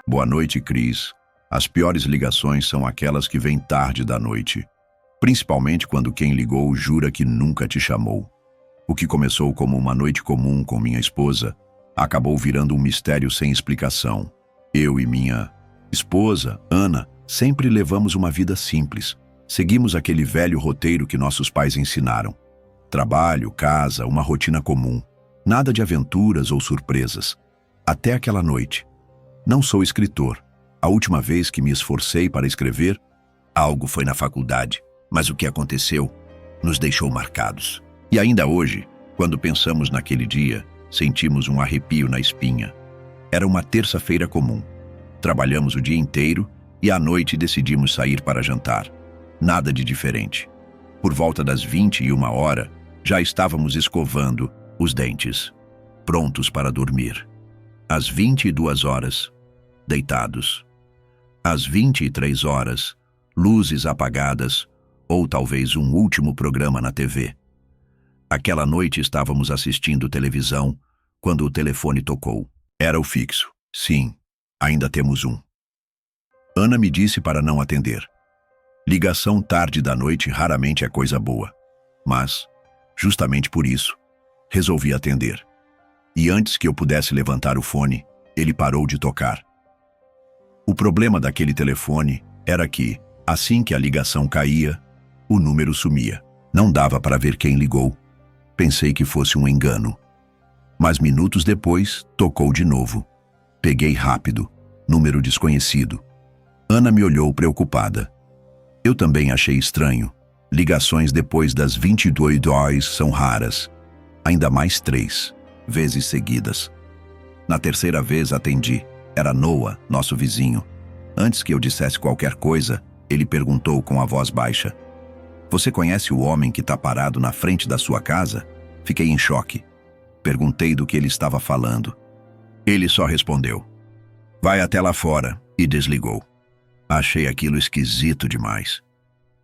Boa noite, Cris. As piores ligações são aquelas que vêm tarde da noite, principalmente quando quem ligou jura que nunca te chamou. O que começou como uma noite comum com minha esposa acabou virando um mistério sem explicação. Eu e minha esposa, Ana, sempre levamos uma vida simples. Seguimos aquele velho roteiro que nossos pais ensinaram. Trabalho, casa, uma rotina comum. Nada de aventuras ou surpresas. Até aquela noite. Não sou escritor. A última vez que me esforcei para escrever, algo foi na faculdade. Mas o que aconteceu nos deixou marcados. E ainda hoje, quando pensamos naquele dia, sentimos um arrepio na espinha. Era uma terça-feira comum. Trabalhamos o dia inteiro e à noite decidimos sair para jantar. Nada de diferente. Por volta das 21h, já estávamos escovando os dentes, prontos para dormir. Às 22h, deitados. Às 23h, luzes apagadas, ou talvez um último programa na TV. Aquela noite estávamos assistindo televisão quando o telefone tocou. Era o fixo. Sim, ainda temos um. Ana me disse para não atender. Ligação tarde da noite raramente é coisa boa. Mas, justamente por isso, resolvi atender. E antes que eu pudesse levantar o fone, ele parou de tocar. O problema daquele telefone era que, assim que a ligação caía, o número sumia. Não dava para ver quem ligou. Pensei que fosse um engano. Mas minutos depois, tocou de novo. Peguei rápido. Número desconhecido. Ana me olhou preocupada. Eu também achei estranho. Ligações depois das 22h são raras. Ainda mais 3 vezes seguidas. Na terceira vez atendi. Era Noah, nosso vizinho. Antes que eu dissesse qualquer coisa, ele perguntou com a voz baixa: "Você conhece o homem que está parado na frente da sua casa?" Fiquei em choque. Perguntei do que ele estava falando. Ele só respondeu: "Vai até lá fora", e desligou. Achei aquilo esquisito demais.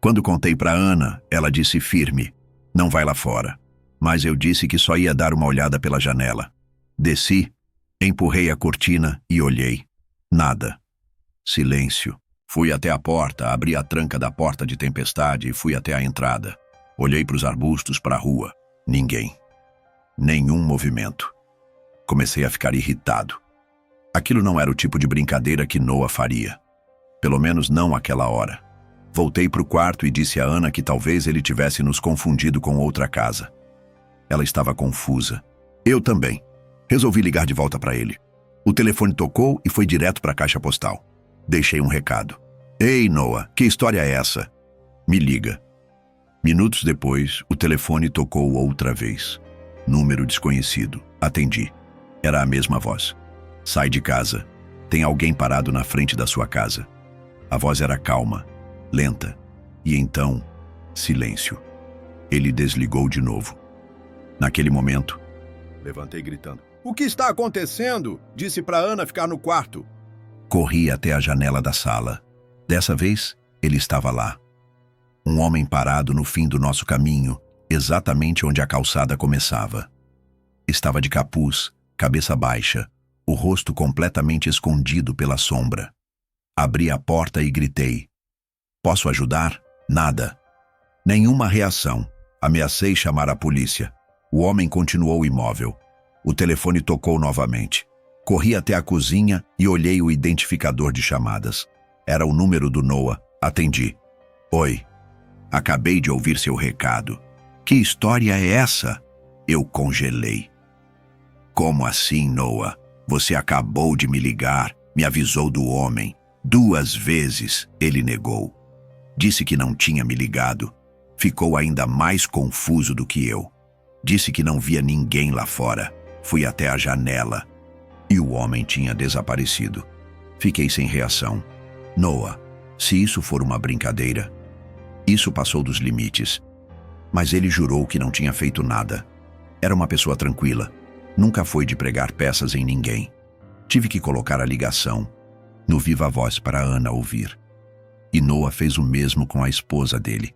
Quando contei para Ana, ela disse firme: "Não vai lá fora." Mas eu disse que só ia dar uma olhada pela janela. Desci, empurrei a cortina e olhei. Nada. Silêncio. Fui até a porta, abri a tranca da porta de tempestade e fui até a entrada. Olhei para os arbustos, para a rua. Ninguém. Nenhum movimento. Comecei a ficar irritado. Aquilo não era o tipo de brincadeira que Noah faria. Pelo menos não àquela hora. Voltei para o quarto e disse a Ana que talvez ele tivesse nos confundido com outra casa. Ela estava confusa. Eu também. Resolvi ligar de volta para ele. O telefone tocou e foi direto para a caixa postal. Deixei um recado. "Ei, Noah, que história é essa? Me liga." Minutos depois, o telefone tocou outra vez. Número desconhecido. Atendi. Era a mesma voz. "Sai de casa. Tem alguém parado na frente da sua casa." A voz era calma, lenta. E então, silêncio. Ele desligou de novo. Naquele momento, levantei gritando: "O que está acontecendo?" Disse para Ana ficar no quarto. Corri até a janela da sala. Dessa vez, ele estava lá. Um homem parado no fim do nosso caminho, exatamente onde a calçada começava. Estava de capuz, cabeça baixa, o rosto completamente escondido pela sombra. Abri a porta e gritei: "Posso ajudar?" Nada. Nenhuma reação. Ameacei chamar a polícia. O homem continuou imóvel. O telefone tocou novamente. Corri até a cozinha e olhei o identificador de chamadas. Era o número do Noah. Atendi. "Oi. Acabei de ouvir seu recado." "Que história é essa?" Eu congelei. "Como assim, Noah? Você acabou de me ligar, me avisou do homem. 2 vezes ele negou. Disse que não tinha me ligado. Ficou ainda mais confuso do que eu. Disse que não via ninguém lá fora. Fui até a janela. E o homem tinha desaparecido." Fiquei sem reação. "Noah, se isso for uma brincadeira..." Isso passou dos limites. Mas ele jurou que não tinha feito nada. Era uma pessoa tranquila. Nunca foi de pregar peças em ninguém. Tive que colocar a ligação no viva voz para Ana ouvir. E Noah fez o mesmo com a esposa dele.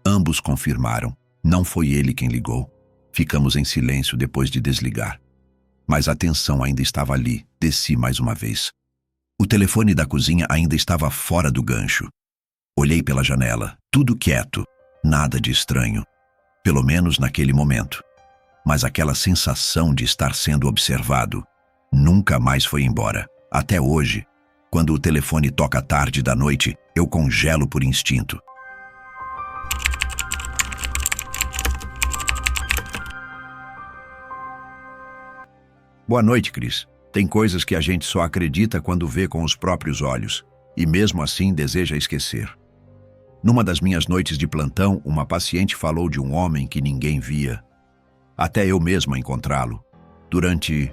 Ambos confirmaram. Não foi ele quem ligou. Ficamos em silêncio depois de desligar. Mas a tensão ainda estava ali. Desci mais uma vez. O telefone da cozinha ainda estava fora do gancho. Olhei pela janela, tudo quieto, nada de estranho, pelo menos naquele momento. Mas aquela sensação de estar sendo observado nunca mais foi embora. Até hoje, quando o telefone toca tarde da noite, eu congelo por instinto. Boa noite, Chris. Tem coisas que a gente só acredita quando vê com os próprios olhos, e mesmo assim deseja esquecer. Numa das minhas noites de plantão, uma paciente falou de um homem que ninguém via, até eu mesma encontrá-lo. Durante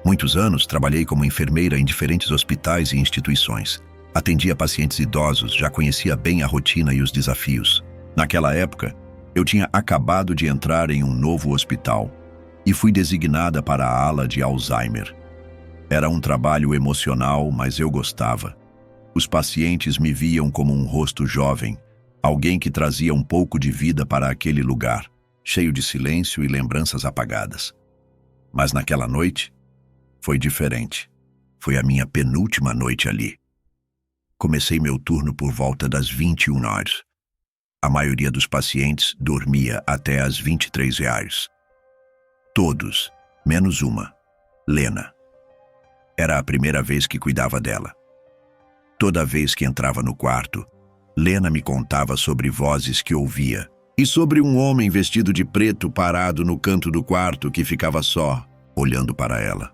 muitos anos, trabalhei como enfermeira em diferentes hospitais e instituições. Atendia pacientes idosos, já conhecia bem a rotina e os desafios. Naquela época, eu tinha acabado de entrar em um novo hospital e fui designada para a ala de Alzheimer. Era um trabalho emocional, mas eu gostava. Os pacientes me viam como um rosto jovem, alguém que trazia um pouco de vida para aquele lugar, cheio de silêncio e lembranças apagadas. Mas naquela noite, foi diferente. Foi a minha penúltima noite ali. Comecei meu turno por volta das 21 horas. A maioria dos pacientes dormia até às 23 horas. Todos, menos uma, Lena. Era a primeira vez que cuidava dela. Toda vez que entrava no quarto, Lena me contava sobre vozes que ouvia e sobre um homem vestido de preto parado no canto do quarto que ficava só, olhando para ela.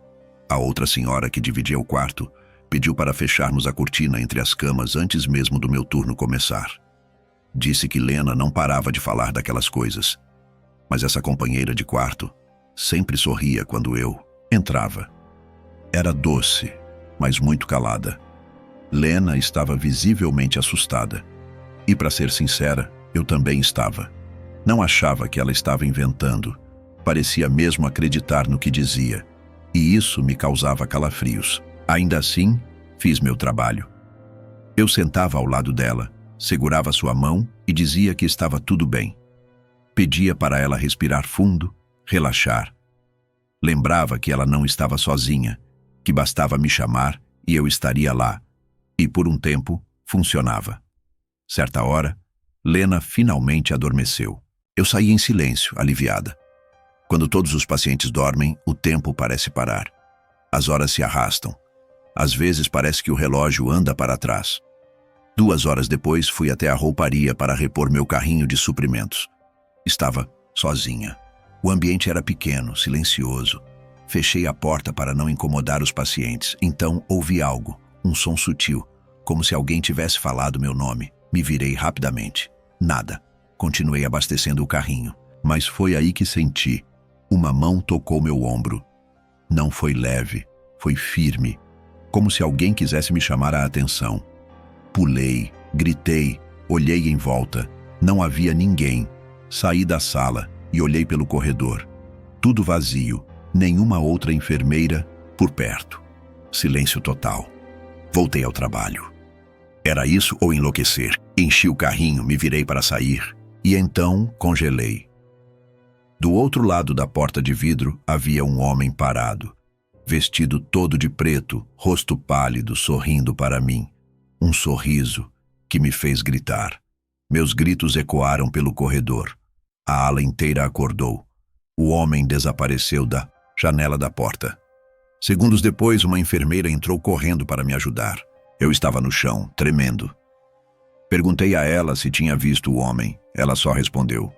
A outra senhora que dividia o quarto pediu para fecharmos a cortina entre as camas antes mesmo do meu turno começar. Disse que Lena não parava de falar daquelas coisas, mas essa companheira de quarto sempre sorria quando eu entrava. Era doce, mas muito calada. Lena estava visivelmente assustada. E, para ser sincera, eu também estava. Não achava que ela estava inventando. Parecia mesmo acreditar no que dizia. E isso me causava calafrios. Ainda assim, fiz meu trabalho. Eu sentava ao lado dela, segurava sua mão e dizia que estava tudo bem. Pedia para ela respirar fundo, relaxar. Lembrava que ela não estava sozinha, que bastava me chamar e eu estaria lá. E por um tempo, funcionava. Certa hora, Lena finalmente adormeceu. Eu saí em silêncio, aliviada. Quando todos os pacientes dormem, o tempo parece parar. As horas se arrastam. Às vezes parece que o relógio anda para trás. 2 horas depois, fui até a rouparia para repor meu carrinho de suprimentos. Estava sozinha. O ambiente era pequeno, silencioso. Fechei a porta para não incomodar os pacientes. Então ouvi algo, um som sutil, como se alguém tivesse falado meu nome. Me virei rapidamente. Nada. Continuei abastecendo o carrinho. Mas foi aí que senti. Uma mão tocou meu ombro. Não foi leve, foi firme, como se alguém quisesse me chamar a atenção. Pulei, gritei, olhei em volta. Não havia ninguém. Saí da sala e olhei pelo corredor. Tudo vazio, nenhuma outra enfermeira por perto. Silêncio total. Voltei ao trabalho. Era isso ou enlouquecer? Enchi o carrinho, me virei para sair e então congelei. Do outro lado da porta de vidro havia um homem parado, vestido todo de preto, rosto pálido, sorrindo para mim. Um sorriso que me fez gritar. Meus gritos ecoaram pelo corredor. A ala inteira acordou. O homem desapareceu da janela da porta. Segundos depois, uma enfermeira entrou correndo para me ajudar. Eu estava no chão, tremendo. Perguntei a ela se tinha visto o homem. Ela só respondeu: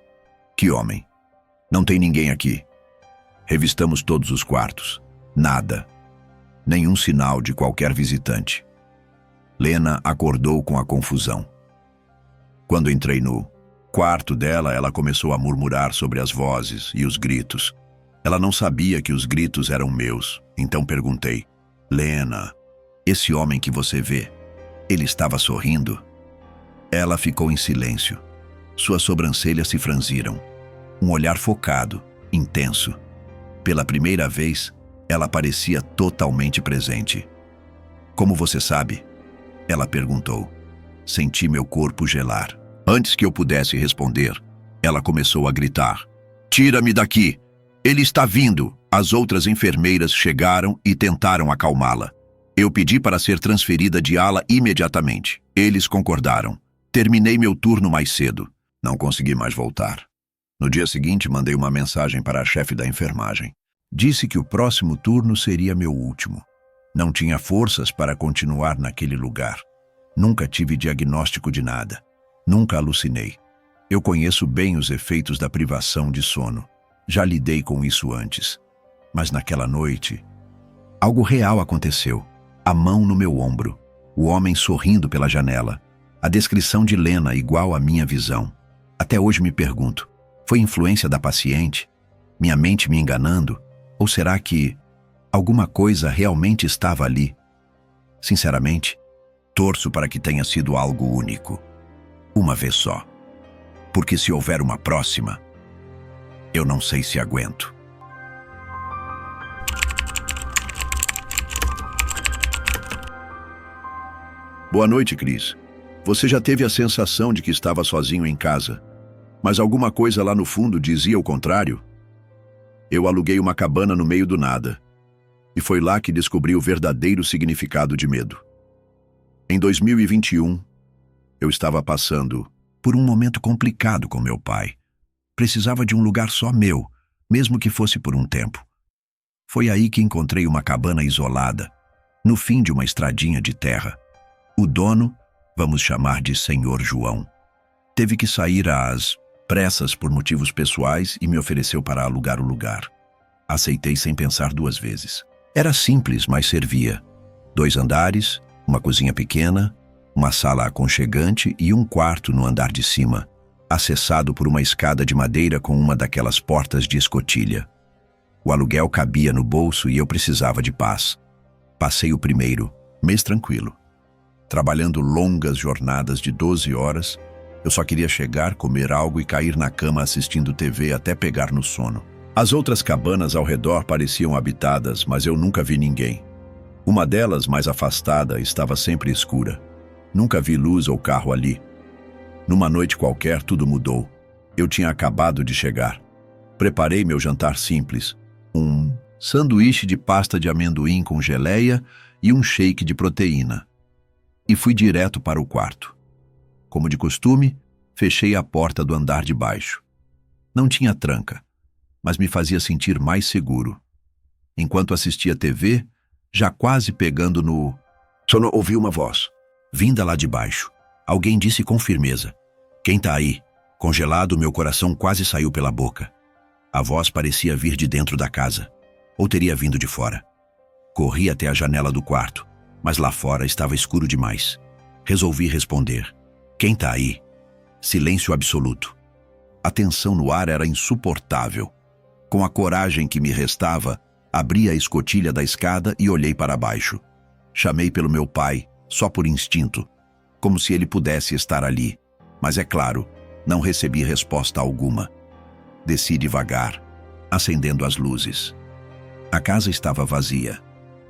"Que homem? Não tem ninguém aqui." Revistamos todos os quartos. Nada. Nenhum sinal de qualquer visitante. Lena acordou com a confusão. Quando entrei no quarto dela, ela começou a murmurar sobre as vozes e os gritos. Ela não sabia que os gritos eram meus, então perguntei: "Lena, esse homem que você vê, ele estava sorrindo?" Ela ficou em silêncio. Suas sobrancelhas se franziram. Um olhar focado, intenso. Pela primeira vez, ela parecia totalmente presente. "Como você sabe?" Ela perguntou. Senti meu corpo gelar. Antes que eu pudesse responder, ela começou a gritar: "Tira-me daqui! Ele está vindo!" As outras enfermeiras chegaram e tentaram acalmá-la. Eu pedi para ser transferida de ala imediatamente. Eles concordaram. Terminei meu turno mais cedo. Não consegui mais voltar. No dia seguinte, mandei uma mensagem para a chefe da enfermagem. Disse que o próximo turno seria meu último. Não tinha forças para continuar naquele lugar. Nunca tive diagnóstico de nada. Nunca alucinei. Eu conheço bem os efeitos da privação de sono. Já lidei com isso antes. Mas naquela noite, algo real aconteceu. A mão no meu ombro. O homem sorrindo pela janela. A descrição de Lena igual à minha visão. Até hoje me pergunto, foi influência da paciente? Minha mente me enganando? Ou será que alguma coisa realmente estava ali? Sinceramente, torço para que tenha sido algo único. Uma vez só. Porque se houver uma próxima, eu não sei se aguento. Boa noite, Cris. Você já teve a sensação de que estava sozinho em casa, mas alguma coisa lá no fundo dizia o contrário? Eu aluguei uma cabana no meio do nada, e foi lá que descobri o verdadeiro significado de medo. Em 2021, eu estava passando por um momento complicado com meu pai. Precisava de um lugar só meu, mesmo que fosse por um tempo. Foi aí que encontrei uma cabana isolada, no fim de uma estradinha de terra. O dono, vamos chamar de Senhor João, teve que sair às pressas por motivos pessoais e me ofereceu para alugar o lugar. Aceitei sem pensar duas vezes. Era simples, mas servia. 2 andares, uma cozinha pequena, uma sala aconchegante e um quarto no andar de cima, acessado por uma escada de madeira com uma daquelas portas de escotilha. O aluguel cabia no bolso e eu precisava de paz. Passei o primeiro mês tranquilo. Trabalhando longas jornadas de 12 horas, eu só queria chegar, comer algo e cair na cama assistindo TV até pegar no sono. As outras cabanas ao redor pareciam habitadas, mas eu nunca vi ninguém. Uma delas, mais afastada, estava sempre escura. Nunca vi luz ou carro ali. Numa noite qualquer, tudo mudou. Eu tinha acabado de chegar. Preparei meu jantar simples. Um sanduíche de pasta de amendoim com geleia e um shake de proteína. E fui direto para o quarto. Como de costume, fechei a porta do andar de baixo. Não tinha tranca, mas me fazia sentir mais seguro. Enquanto assistia TV, já quase pegando no sono, ouvi uma voz, vinda lá de baixo. Alguém disse com firmeza: "Quem tá aí?" Congelado, meu coração quase saiu pela boca. A voz parecia vir de dentro da casa, ou teria vindo de fora. Corri até a janela do quarto, mas lá fora estava escuro demais. Resolvi responder: "Quem tá aí?" Silêncio absoluto. A tensão no ar era insuportável. Com a coragem que me restava, abri a escotilha da escada e olhei para baixo. Chamei pelo meu pai, só por instinto, como se ele pudesse estar ali. Mas é claro, não recebi resposta alguma. Desci devagar, acendendo as luzes. A casa estava vazia.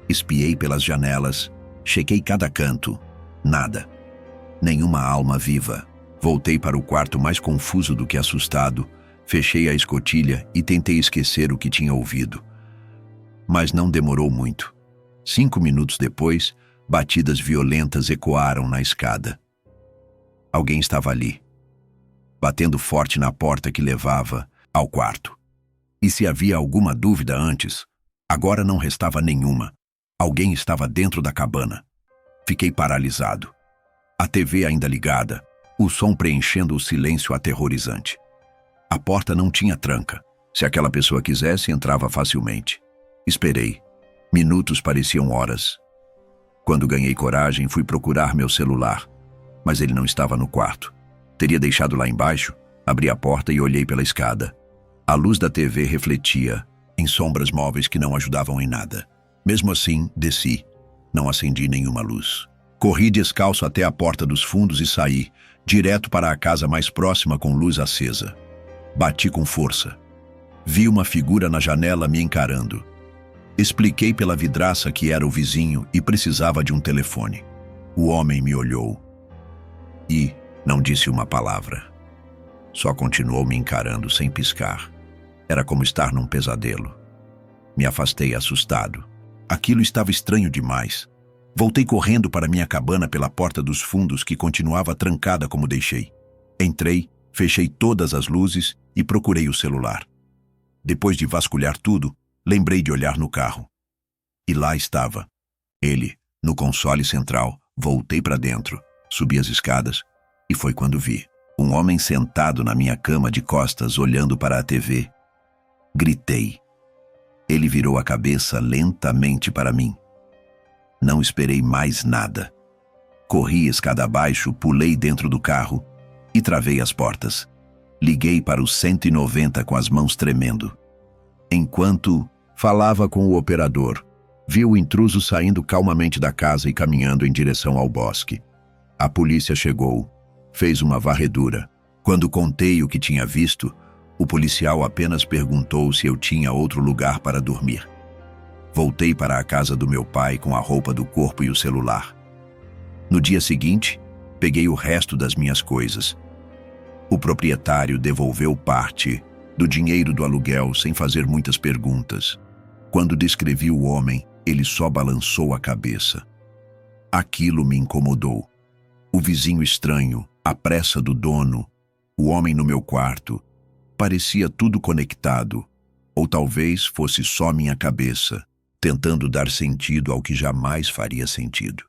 Espiei pelas janelas, chequei cada canto. Nada. Nenhuma alma viva. Voltei para o quarto mais confuso do que assustado, fechei a escotilha e tentei esquecer o que tinha ouvido. Mas não demorou muito. 5 minutos depois, batidas violentas ecoaram na escada. Alguém estava ali, batendo forte na porta que levava ao quarto. E se havia alguma dúvida antes, agora não restava nenhuma. Alguém estava dentro da cabana. Fiquei paralisado. A TV ainda ligada, o som preenchendo o silêncio aterrorizante. A porta não tinha tranca. Se aquela pessoa quisesse, entrava facilmente. Esperei. Minutos pareciam horas. Quando ganhei coragem, fui procurar meu celular. Mas ele não estava no quarto. Teria deixado lá embaixo. Abri a porta e olhei pela escada. A luz da TV refletia em sombras móveis que não ajudavam em nada. Mesmo assim, desci. Não acendi nenhuma luz. Corri descalço até a porta dos fundos e saí, direto para a casa mais próxima com luz acesa. Bati com força. Vi uma figura na janela me encarando. Expliquei pela vidraça que era o vizinho e precisava de um telefone. O homem me olhou e não disse uma palavra. Só continuou me encarando sem piscar. Era como estar num pesadelo. Me afastei assustado. Aquilo estava estranho demais. Voltei correndo para minha cabana pela porta dos fundos que continuava trancada como deixei. Entrei, fechei todas as luzes e procurei o celular. Depois de vasculhar tudo, lembrei de olhar no carro. E lá estava. Ele, no console central. Voltei para dentro, subi as escadas e foi quando vi um homem sentado na minha cama de costas olhando para a TV. Gritei. Ele virou a cabeça lentamente para mim. Não esperei mais nada. Corri escada abaixo, pulei dentro do carro e travei as portas. Liguei para o 190 com as mãos tremendo. Enquanto falava com o operador, vi o intruso saindo calmamente da casa e caminhando em direção ao bosque. A polícia chegou, fez uma varredura. Quando contei o que tinha visto, o policial apenas perguntou se eu tinha outro lugar para dormir. Voltei para a casa do meu pai com a roupa do corpo e o celular. No dia seguinte, peguei o resto das minhas coisas. O proprietário devolveu parte do dinheiro do aluguel sem fazer muitas perguntas. Quando descrevi o homem, ele só balançou a cabeça. Aquilo me incomodou. O vizinho estranho, a pressa do dono, o homem no meu quarto. Parecia tudo conectado. Ou talvez fosse só minha cabeça, tentando dar sentido ao que jamais faria sentido.